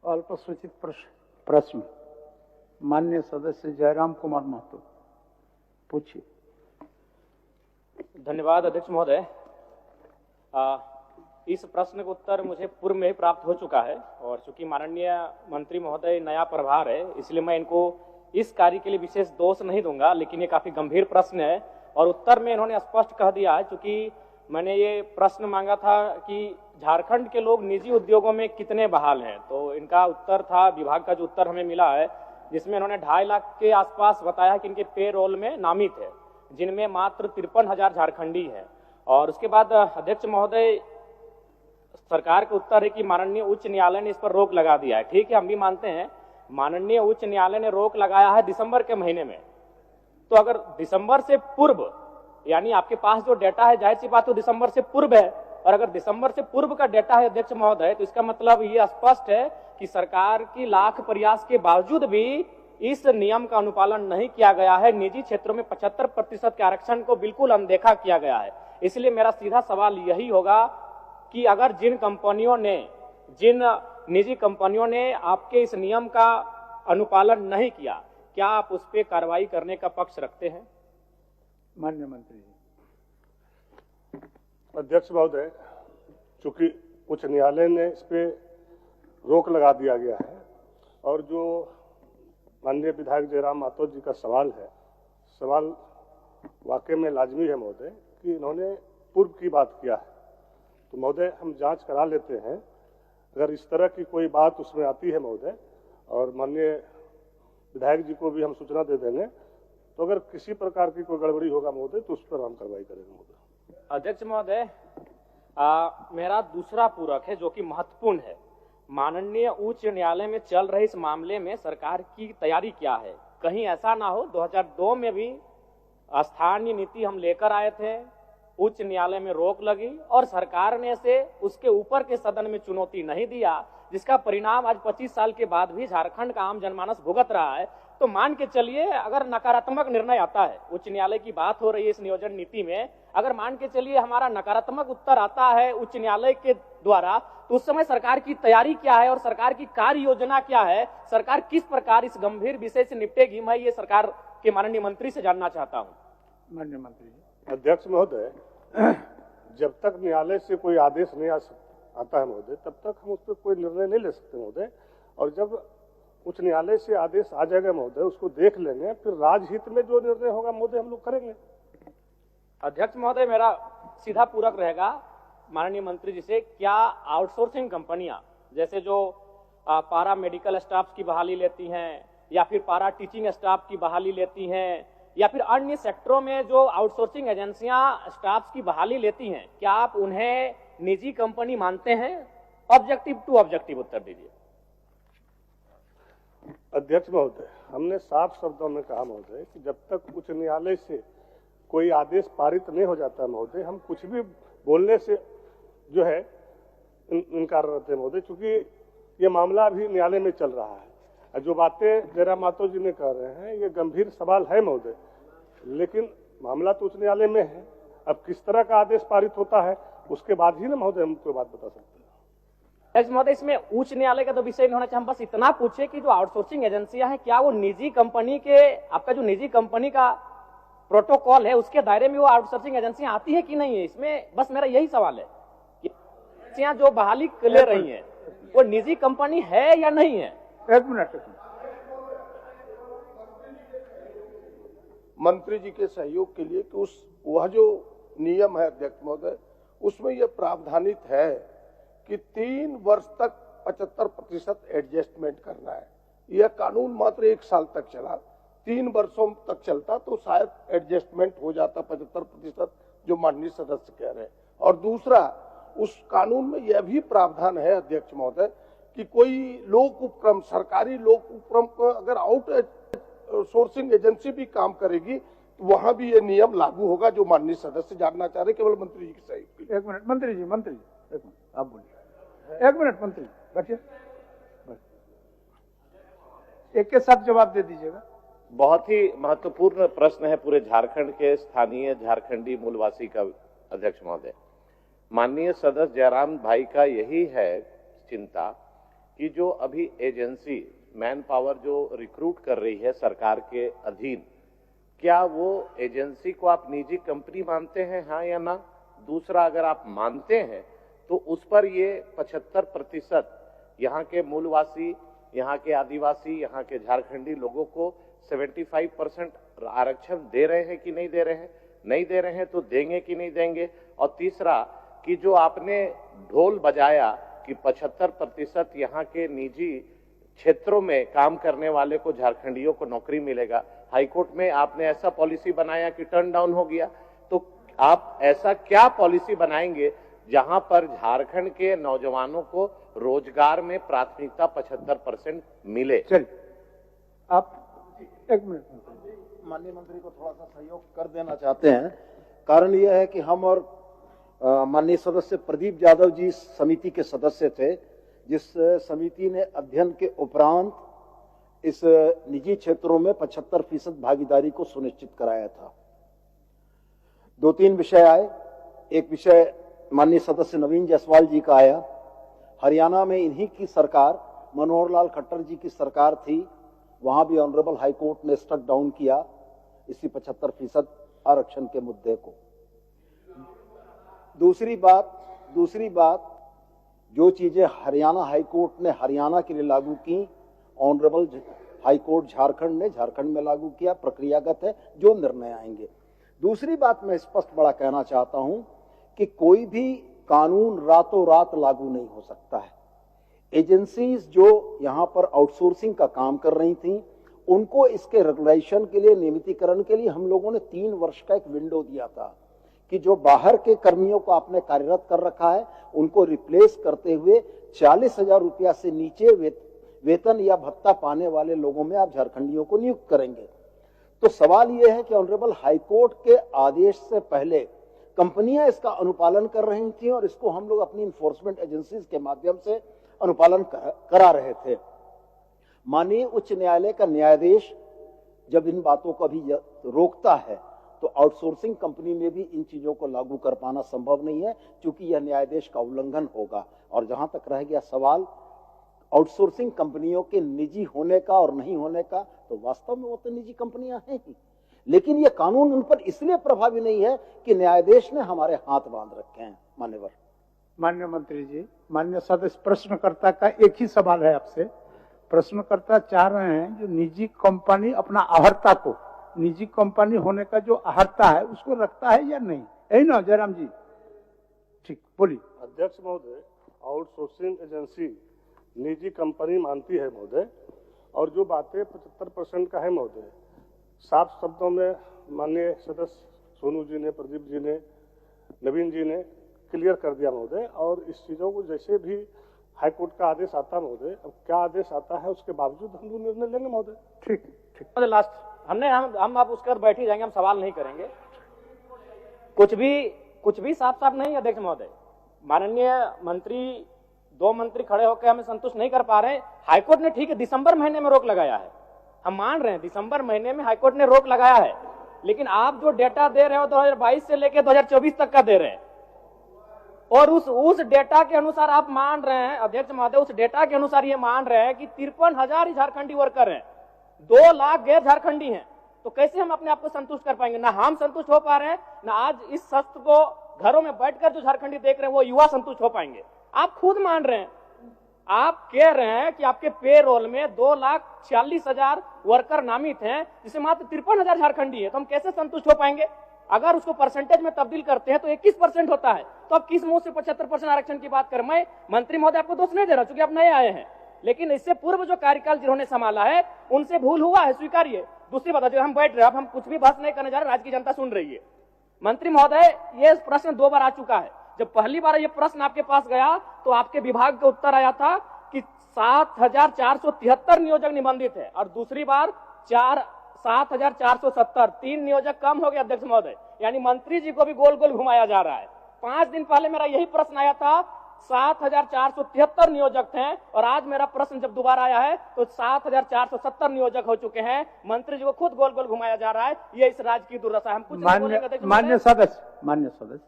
अल्पसूचित प्रश्न माननीय सदस्य जयराम कुमार महतो, पूछिए। धन्यवाद अध्यक्ष महोदय। इस प्रश्न का उत्तर मुझे पूर्व में ही प्राप्त हो चुका है और चूंकि माननीय मंत्री महोदय नया प्रभार है, इसलिए मैं इनको इस कार्य के लिए विशेष दोष नहीं दूंगा, लेकिन ये काफी गंभीर प्रश्न है और उत्तर में इन्होंने स्पष्ट कह दिया है। चूंकि मैंने ये प्रश्न मांगा था कि झारखंड के लोग निजी उद्योगों में कितने बहाल हैं, तो इनका उत्तर था, विभाग का जो उत्तर हमें मिला है, जिसमें इन्होंने 2.5 लाख के आसपास बताया कि इनके पे रोल में नामित है, जिनमें मात्र 53,000 झारखंडी है। और उसके बाद अध्यक्ष महोदय, सरकार का उत्तर है कि माननीय उच्च न्यायालय ने इस पर रोक लगा दिया है। ठीक है, हम भी मानते हैं माननीय उच्च न्यायालय ने रोक लगाया है दिसंबर के महीने में, तो अगर दिसंबर से पूर्व, यानी आपके पास जो डेटा है, जाहिर सी बात तो दिसंबर से पूर्व है, और अगर दिसंबर से पूर्व का डेटा है अध्यक्ष महोदय, तो इसका मतलब ये स्पष्ट है कि सरकार की लाख प्रयास के बावजूद भी इस नियम का अनुपालन नहीं किया गया है। निजी क्षेत्रों में 75% के आरक्षण को बिल्कुल अनदेखा किया गया है। इसलिए मेरा सीधा सवाल यही होगा कि अगर जिन निजी कंपनियों ने आपके इस नियम का अनुपालन नहीं किया, क्या आप उस पर कार्रवाई करने का पक्ष रखते हैं? माननीय मंत्री जी। अध्यक्ष महोदय, चूंकि उच्च न्यायालय ने इस पे रोक लगा दिया गया है और जो माननीय विधायक जयराम महतो जी का सवाल है, सवाल वाकई में लाजमी है महोदय कि इन्होंने पूर्व की बात किया है, तो महोदय हम जांच करा लेते हैं। अगर इस तरह की कोई बात उसमें आती है महोदय, और माननीय विधायक जी को भी हम सूचना दे देंगे, तो अगर किसी प्रकार की कोई गड़बड़ी होगा महोदय तो उस पर हम कार्रवाई करेंगे महोदय। अध्यक्ष महोदय, मेरा दूसरा पूरक है जो कि महत्वपूर्ण है। माननीय उच्च न्यायालय में चल रहे इस मामले में सरकार की तैयारी क्या है? कहीं ऐसा ना हो 2002 में भी स्थानीय नीति हम लेकर आए थे, उच्च न्यायालय में रोक लगी और सरकार ने से उसके ऊपर के सदन में चुनौती नहीं दिया, जिसका परिणाम आज 25 साल के बाद भी झारखंड का आम जनमानस भुगत रहा है। तो मान के चलिए अगर नकारात्मक निर्णय आता है, उच्च न्यायालय की बात हो रही है इस नियोजन नीति में, अगर मान के चलिए हमारा नकारात्मक उत्तर आता है उच्च न्यायालय के द्वारा, तो उस समय सरकार की तैयारी क्या है और सरकार की कार्य योजना क्या है? सरकार किस प्रकार इस गंभीर विषय से निपटेगी? मैं ये सरकार के माननीय मंत्री से जानना चाहता हूँ। माननीय मंत्री जी। अध्यक्ष महोदय, जब तक न्यायालय से कोई आदेश नहीं आता है महोदय, तब तक हम उस पर कोई निर्णय नहीं ले सकते महोदय, और जब उच्च न्यायालय से आदेश आ जाएगा महोदय, उसको देख लेंगे, फिर राजहित में जो निर्णय होगा महोदय हम लोग करेंगे। अध्यक्ष महोदय, मेरा सीधा पूरक रहेगा माननीय मंत्री जी से, क्या आउटसोर्सिंग कंपनियां जैसे जो पारा मेडिकल स्टाफ की बहाली लेती हैं या फिर पारा टीचिंग स्टाफ की बहाली लेती हैं या फिर अन्य सेक्टरों में जो आउटसोर्सिंग एजेंसियां स्टाफ की बहाली लेती हैं, क्या आप उन्हें निजी कंपनी मानते हैं? ऑब्जेक्टिव टू ऑब्जेक्टिव उत्तर दीजिए। अध्यक्ष महोदय, हमने साफ शब्दों में कहा महोदय कि जब तक उच्च न्यायालय से कोई आदेश पारित नहीं हो जाता महोदय, हम कुछ भी बोलने से जो है इनकार रहते हैं महोदय, क्योंकि ये मामला अभी न्यायालय में चल रहा है। जो बातें जयराम महतो जी ने कह रहे हैं ये गंभीर सवाल है महोदय, लेकिन मामला तो उच्च न्यायालय में है। अब किस तरह का आदेश पारित होता है उसके बाद ही ना महोदय हम कोई बात बता सकते हैं। महोदय, इसमें उच्च न्यायालय का तो विषय नहीं होना चाहिए, हम बस इतना पूछे कि जो आउटसोर्सिंग एजेंसियां हैं, क्या वो निजी कंपनी के, आपका जो निजी कंपनी का प्रोटोकॉल है उसके दायरे में वो आउटसोर्सिंग एजेंसियां आती है कि नहीं है? इसमें बस मेरा यही सवाल है कि एजेंसियां जो बहाली ले रही हैं वो निजी कंपनी है या नहीं है? एक मिनट। मंत्री जी के सहयोग के लिए कि वह जो नियम है अध्यक्ष महोदय, उसमें यह प्रावधानित है कि 3 वर्ष तक 75% एडजस्टमेंट करना है। यह कानून मात्र 1 साल तक चला, 3 वर्षों तक चलता तो शायद एडजस्टमेंट हो जाता 75%, जो माननीय सदस्य कह रहे हैं। और दूसरा, उस कानून में यह भी प्रावधान है अध्यक्ष महोदय कि कोई लोक उपक्रम, सरकारी लोक उपक्रम को अगर आउट सोर्सिंग एजेंसी भी काम करेगी तो वहां भी ये नियम लागू होगा, जो माननीय सदस्य जानना चाह रहे, केवल मंत्री जी की सही। 1 मिनट मंत्री जी, एक मिनट आप बोलिए। 1 मिनट मंत्री बैठिए, एक के साथ जवाब दे दीजिएगा। बहुत ही महत्वपूर्ण प्रश्न है पूरे झारखंड के स्थानीय झारखंडी मूलवासी का अध्यक्ष महोदय। माननीय सदस्य जयराम भाई का यही है चिंता कि जो अभी एजेंसी मैन पावर जो रिक्रूट कर रही है सरकार के अधीन, क्या वो एजेंसी को आप निजी कंपनी मानते हैं, हाँ या ना? दूसरा, अगर आप मानते हैं तो उस पर ये 75% यहाँ के मूलवासी, यहाँ के आदिवासी, यहाँ के झारखंडी लोगों को 75% आरक्षण दे रहे हैं कि नहीं दे रहे हैं? नहीं दे रहे हैं तो देंगे कि नहीं देंगे? और तीसरा, कि जो आपने ढोल बजाया कि 75% यहाँ के निजी क्षेत्रों में काम करने वाले को, झारखंडियों को नौकरी मिलेगा, हाईकोर्ट में आपने ऐसा पॉलिसी बनाया कि टर्न डाउन हो गया, तो आप ऐसा क्या पॉलिसी बनाएंगे जहां पर झारखंड के नौजवानों को रोजगार में प्राथमिकता 75% मिले? चलिए आप 1 मिनट। माननीय मंत्री को थोड़ा सा सहयोग कर देना चाहते हैं। कारण यह है कि हम और माननीय सदस्य प्रदीप यादव जी समिति के सदस्य थे, जिस समिति ने अध्ययन के उपरांत इस निजी क्षेत्रों में 75% भागीदारी को सुनिश्चित कराया था। 2-3 विषय आए। एक विषय माननीय सदस्य नवीन जायसवाल जी का आया। हरियाणा में इन्हीं की सरकार, मनोहर लाल खट्टर जी की सरकार थी, वहां भी ऑनरेबल हाई कोर्ट ने स्ट्रक डाउन किया इसी 75% आरक्षण के मुद्दे को। दूसरी बात जो चीजें हरियाणा हाई कोर्ट ने हरियाणा के लिए लागू की, ऑनरेबल हाई कोर्ट झारखंड ने झारखंड में लागू किया, प्रक्रियागत है, जो निर्णय आएंगे। दूसरी बात मैं स्पष्ट बड़ा कहना चाहता हूं कि कोई भी कानून रातों रात लागू नहीं हो सकता है। एजेंसीज जो यहां पर आउटसोर्सिंग का काम कर रही थी, उनको इसके रेगुलेशन के लिए, नियमितीकरण के लिए हम लोगों ने 3 वर्ष का एक विंडो दिया था कि जो बाहर के कर्मियों को आपने कार्यरत कर रखा है, उनको रिप्लेस करते हुए 40,000 रुपया से नीचे वेतन या भत्ता पाने वाले लोगों में आप झारखंडियों को नियुक्त करेंगे। तो सवाल यह है कि ऑनरेबल हाईकोर्ट के आदेश से पहले कंपनियां इसका अनुपालन कर रही थी और इसको हम लोग अपनी इन्फोर्समेंट एजेंसीज के माध्यम से अनुपालन करा रहे थे। माननीय उच्च न्यायालय का न्यायाधीश जब इन बातों को भी रोकता है तो आउटसोर्सिंग कंपनी में भी इन चीजों को लागू कर पाना संभव नहीं है, क्योंकि यह न्यायाधीश का उल्लंघन होगा। और जहां तक रह गया सवाल आउटसोर्सिंग कंपनियों के निजी होने का और नहीं होने का, तो वास्तव में वो तो निजी कंपनियां हैं ही, लेकिन यह कानून उन पर इसलिए प्रभावी नहीं है कि न्यायाधीश ने हमारे हाथ बांध रखे हैं। मान्यवर। माननीय मंत्री जी, माननीय सदस्य, प्रश्नकर्ता का एक ही सवाल है आपसे। प्रश्नकर्ता चाह रहे हैं जो निजी कंपनी अपना अहर्ता को, निजी कंपनी होने का जो अहर्ता है उसको रखता है या नहीं, यही ना जयराम जी? ठीक, बोलिए। अध्यक्ष महोदय, आउटसोर्सिंग एजेंसी निजी कंपनी मानती है महोदय, और जो बातें 75% का है महोदय, साफ शब्दों में माननीय सदस्य सोनू जी ने, प्रदीप जी ने, नवीन जी ने क्लियर कर दिया महोदय। और इस चीजों को जैसे भी हाईकोर्ट का आदेश आता महोदय, अब क्या आदेश आता है उसके बावजूद हम लोग निर्णय लेंगे महोदय। ठीक ठीक। लास्ट हम आप उसके बाद बैठ ही जाएंगे, हम सवाल नहीं करेंगे। कुछ भी साफ साफ नहीं। अध्यक्ष महोदय, माननीय मंत्री, 2 मंत्री खड़े होकर हमें संतुष्ट नहीं कर पा रहे। हाईकोर्ट ने, ठीक है, दिसंबर महीने में रोक लगाया है, हम मान रहे हैं, दिसंबर महीने में हाईकोर्ट ने रोक लगाया है, लेकिन आप जो डेटा दे रहे हो 2022 से लेकर 2024 तक का दे रहे हैं, और उस डेटा के अनुसार आप मान रहे हैं अध्यक्ष महोदय, उस डेटा के अनुसार ये मान रहे हैं कि 53,000 झारखंडी वर्कर हैं, 2 लाख गैर झारखंडी हैं। तो कैसे हम अपने आप को संतुष्ट कर पाएंगे? ना हम संतुष्ट हो पा रहे हैं, ना आज इस सत्र को घरों में बैठकर जो झारखंडी देख रहे हैं वो युवा संतुष्ट हो पाएंगे। आप खुद मान रहे हैं, आप कह रहे हैं कि आपके पेरोल में 2,40,000 वर्कर नामित हैं, जिसमें मात्र 53,000 झारखंडी है। तो हम कैसे संतुष्ट हो पाएंगे? अगर उसको परसेंटेज में तब्दील करते हैं तो 21% होता है, तो अब किस मुंह से 75% आरक्षण की बात करें? मैं मंत्री महोदय आपको दोष नहीं दे रहा, क्योंकि आप नए आए हैं, लेकिन इससे पूर्व जो कार्यकाल जिन्होंने संभाला है उनसे भूल हुआ है, स्वीकारिए। दूसरी बात, जो हम बैठ रहे हैं, अब हम कुछ भी बहस नहीं करने जा रहे, राज्य की जनता सुन रही है। मंत्री महोदय, ये प्रश्न 2 बार आ चुका है। जब पहली बार ये प्रश्न आपके पास गया तो आपके विभाग का उत्तर आया था कि 7,473 नियोजक निबंधित है, और दूसरी बार 7,470, 3 नियोजक कम हो गए अध्यक्ष महोदय। यानी मंत्री जी को भी गोल गोल घुमाया जा रहा है। 5 दिन पहले मेरा यही प्रश्न आया था, 7,473 नियोजक थे, और आज मेरा प्रश्न जब दोबारा आया है तो 7,470 नियोजक हो चुके हैं। मंत्री जी को खुद गोल गोल घुमाया जा रहा है। ये इस राज्य की दुर्दशा है। हम कुछ मान्य सदस्य